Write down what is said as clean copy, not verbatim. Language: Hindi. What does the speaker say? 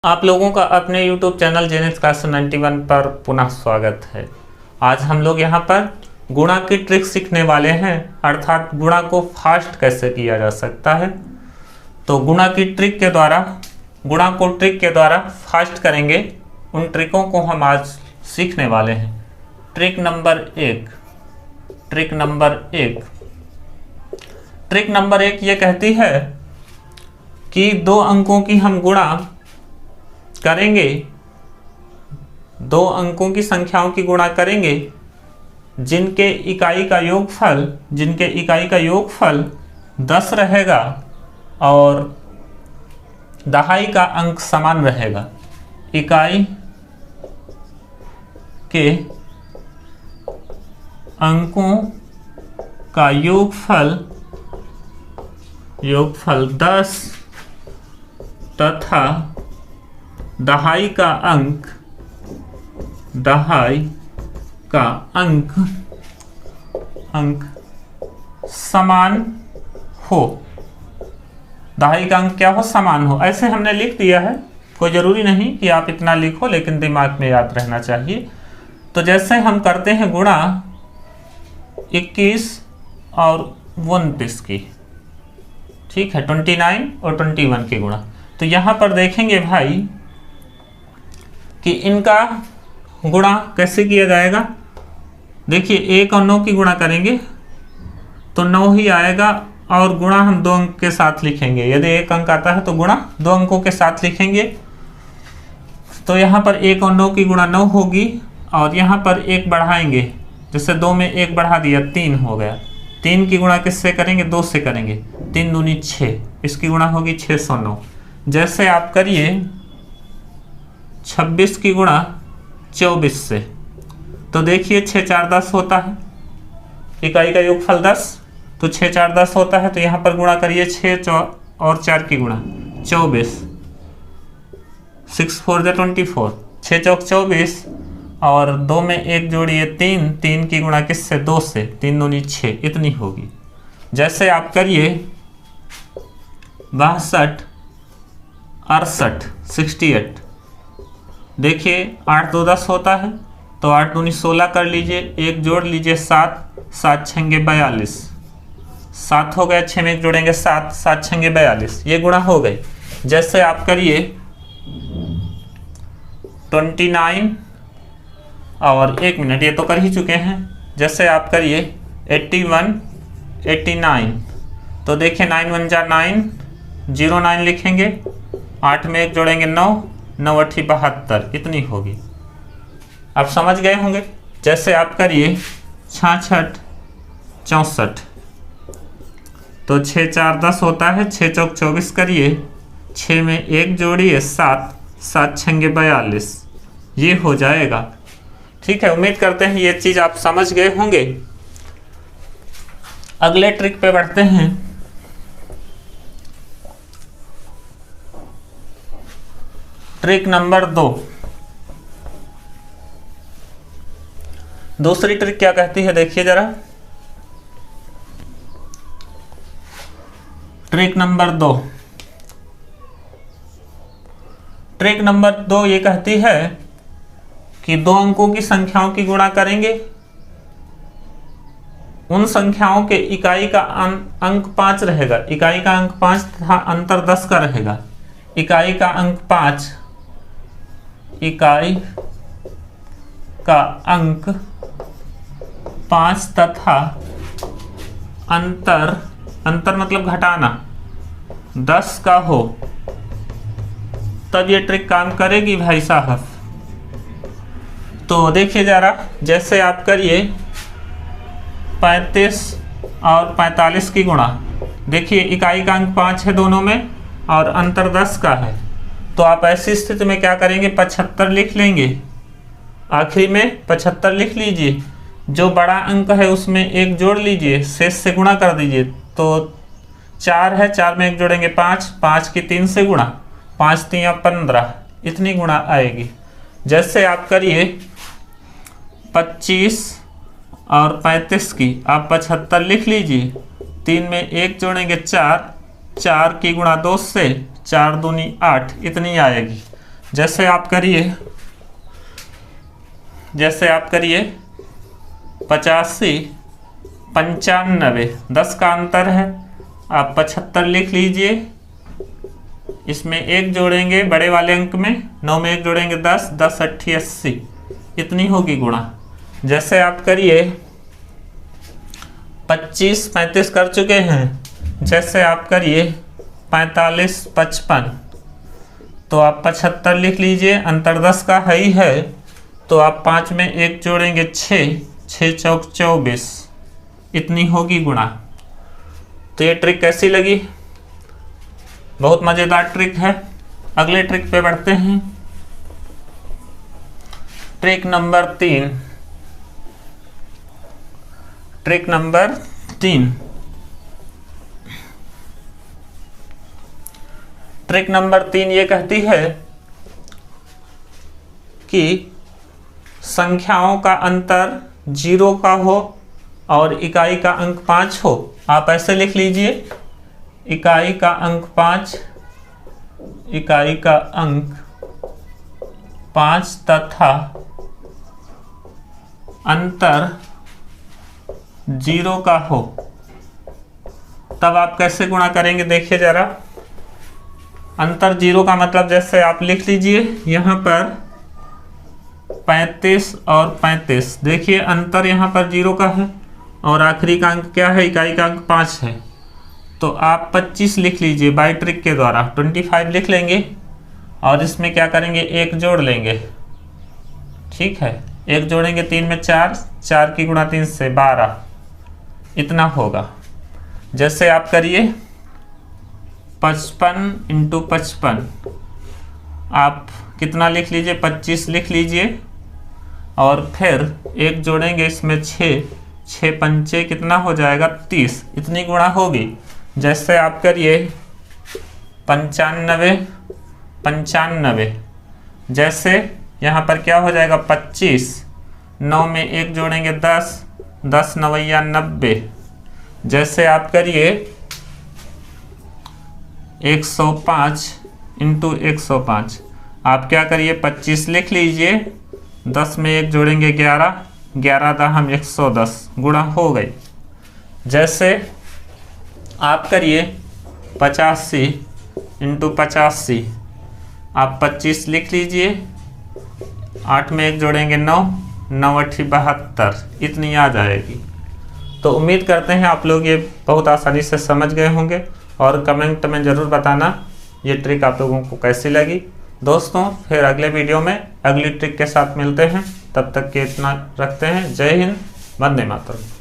आप लोगों का अपने YouTube चैनल जेनिथ क्लास 91 पर पुनः स्वागत है। आज हम लोग यहाँ पर गुणा की ट्रिक सीखने वाले हैं, अर्थात गुणा को फास्ट कैसे किया जा सकता है। तो गुणा को ट्रिक के द्वारा फास्ट करेंगे, उन ट्रिकों को हम आज सीखने वाले हैं। ट्रिक नंबर एक ये कहती है कि दो अंकों की हम गुणा करेंगे, दो अंकों की संख्याओं की गुणा करेंगे जिनके इकाई का योगफल 10 रहेगा और दहाई का अंक समान रहेगा। इकाई के अंकों का योगफल 10 तथा दहाई का अंक समान हो। दहाई का अंक क्या हो? समान हो। ऐसे हमने लिख दिया है, कोई ज़रूरी नहीं कि आप इतना लिखो, लेकिन दिमाग में याद रहना चाहिए। तो जैसे हम करते हैं गुणा 21 और 29 की, ठीक है, 29 और 21 की गुणा। तो यहाँ पर देखेंगे भाई कि इनका गुणा कैसे किया जाएगा। देखिए 1 और 9 की गुणा करेंगे तो 9 ही आएगा, और गुणा हम 2 अंक के साथ लिखेंगे। यदि 1 अंक आता है तो गुणा 2 अंकों के साथ लिखेंगे। तो यहाँ पर 1 और 9 की गुणा 9 होगी, और यहाँ पर 1 बढ़ाएंगे, जैसे 2 में 1 बढ़ा दिया 3 हो गया। 3 की गुणा किससे करेंगे? 2 से करेंगे। 3 दूनी 6, इसकी गुणा होगी 609। जैसे आप करिए 26 की गुणा 24 से, तो देखिए 6 4 10 होता है, इकाई का योगफल 10, तो 6 4 10 होता है। तो यहाँ पर गुणा करिए 6 और 4 की गुणा 24, 6 4 24, 6 चौक 24, और 2 में 1 जोड़िए 3 की गुणा किससे? 2 से, 3 दूनी 6, इतनी होगी। जैसे आप करिए 62 68 68, देखिए 8 2 10 होता है, तो 8 दूनी 16 कर लीजिए, 1 जोड़ लीजिए 7, 7 छंगे 42, 7 हो गया, 6 में 1 जोड़ेंगे 7, 7 छंगे 42, ये गुणा हो गई। जैसे आप करिए 29 और 1 मिनट, ये तो कर ही चुके हैं। जैसे आप करिए 81 89, तो देखिए 9 1 जा 9, 09 लिखेंगे, 8 में 1 जोड़ेंगे 9, 9 8 72, इतनी होगी। आप समझ गए होंगे। जैसे आप करिए 66 64, तो 6 4 10 होता है, 6 चौक 24 करिए, 6 में 1 जोड़िए 7, 7 छंगे 42, ये हो जाएगा। ठीक है, उम्मीद करते हैं ये चीज़ आप समझ गए होंगे। अगले ट्रिक पे बढ़ते हैं। Trick number 2। दूसरी ट्रिक क्या कहती है, देखिए जरा। ट्रिक नंबर 2 ये कहती है कि दो अंकों की संख्याओं की गुणा करेंगे, उन संख्याओं के इकाई का अंक 5 रहेगा, इकाई का अंक 5 तथा अंतर 10 का रहेगा। इकाई का अंक 5 तथा अंतर मतलब घटाना 10 का हो, तब ये ट्रिक काम करेगी भाई साहब। तो देखिए जरा, जैसे आप करिए 35 और 45 की गुणा, देखिए इकाई का अंक 5 है दोनों में, और अंतर 10 का है। तो आप ऐसी स्थिति में क्या करेंगे? 75 लिख लेंगे, आखिरी में 75 लिख लीजिए। जो बड़ा अंक है उसमें 1 जोड़ लीजिए, शेष से गुणा कर दीजिए। तो 4 है, 4 में 1 जोड़ेंगे 5, 5 की 3 से गुणा, 5 3 15, इतनी गुणा आएगी। जैसे आप करिए 25 और 35 की, आप 75 लिख लीजिए, 3 में 1 जोड़ेंगे 4, 4 की गुणा 2 से 4 दूनी 8 इतनी आएगी। जैसे आप करिए 85 95, 10 का अंतर है, आप 75 लिख लीजिए। इसमें 1 जोड़ेंगे बड़े वाले अंक में, 9 में 1 जोड़ेंगे 10, 10 8 80, इतनी होगी गुणा। जैसे आप करिए 25 35 कर चुके हैं, जैसे आप करिए 45 55, तो आप 75 लिख लीजिए, अंतर 10 का है ही है, तो आप 5 में 1 जोड़ेंगे 6, 6 चौक 24, इतनी होगी गुणा। तो ये ट्रिक कैसी लगी? बहुत मज़ेदार ट्रिक है। अगले ट्रिक पे बढ़ते हैं। Trick number 3। Trick number 3 trick number 3 ये कहती है कि संख्याओं का अंतर 0 का हो और इकाई का अंक 5 हो। आप ऐसे लिख लीजिए, इकाई का अंक 5, इकाई का अंक 5 तथा अंतर 0 का हो। तब आप कैसे गुणा करेंगे देखिए जरा। अंतर 0 का मतलब जैसे आप लिख लीजिए यहाँ पर 35 और 35, देखिए अंतर यहाँ पर 0 का है और आखिरी का अंक क्या है, इकाई का अंक 5 है, तो आप 25 लिख लीजिए बाई ट्रिक के द्वारा। 25 लिख लेंगे और इसमें क्या करेंगे, 1 जोड़ लेंगे। ठीक है, 1 जोड़ेंगे 3 में 4, 4 की गुणा 3 से 12, इतना होगा। जैसे आप करिए 55 × 55, आप कितना लिख लीजिए, 25 लिख लीजिए और फिर 1 जोड़ेंगे इसमें 6, 6 पंचे कितना हो जाएगा 30, इतनी गुणा होगी। जैसे आप करिए 95 95, जैसे यहाँ पर क्या हो जाएगा 25, 9 में 1 जोड़ेंगे 10, 10 9 90, जैसे आप करिए 105 × 105, आप क्या करिए 25 लिख लीजिए, 10 में 1 जोड़ेंगे 11, 11 10 110, गुणा हो गई। जैसे आप करिए 85 × 85, आप 25 लिख लीजिए, 8 में 1 जोड़ेंगे 9, 9 8 72, इतनी आ जाएगी। तो उम्मीद करते हैं आप लोग ये बहुत आसानी से समझ गए होंगे और कमेंट में ज़रूर बताना ये ट्रिक आप लोगों को कैसी लगी। दोस्तों फिर अगले वीडियो में अगली ट्रिक के साथ मिलते हैं, तब तक के इतना रखते हैं। जय हिंद, वंदे मातरम।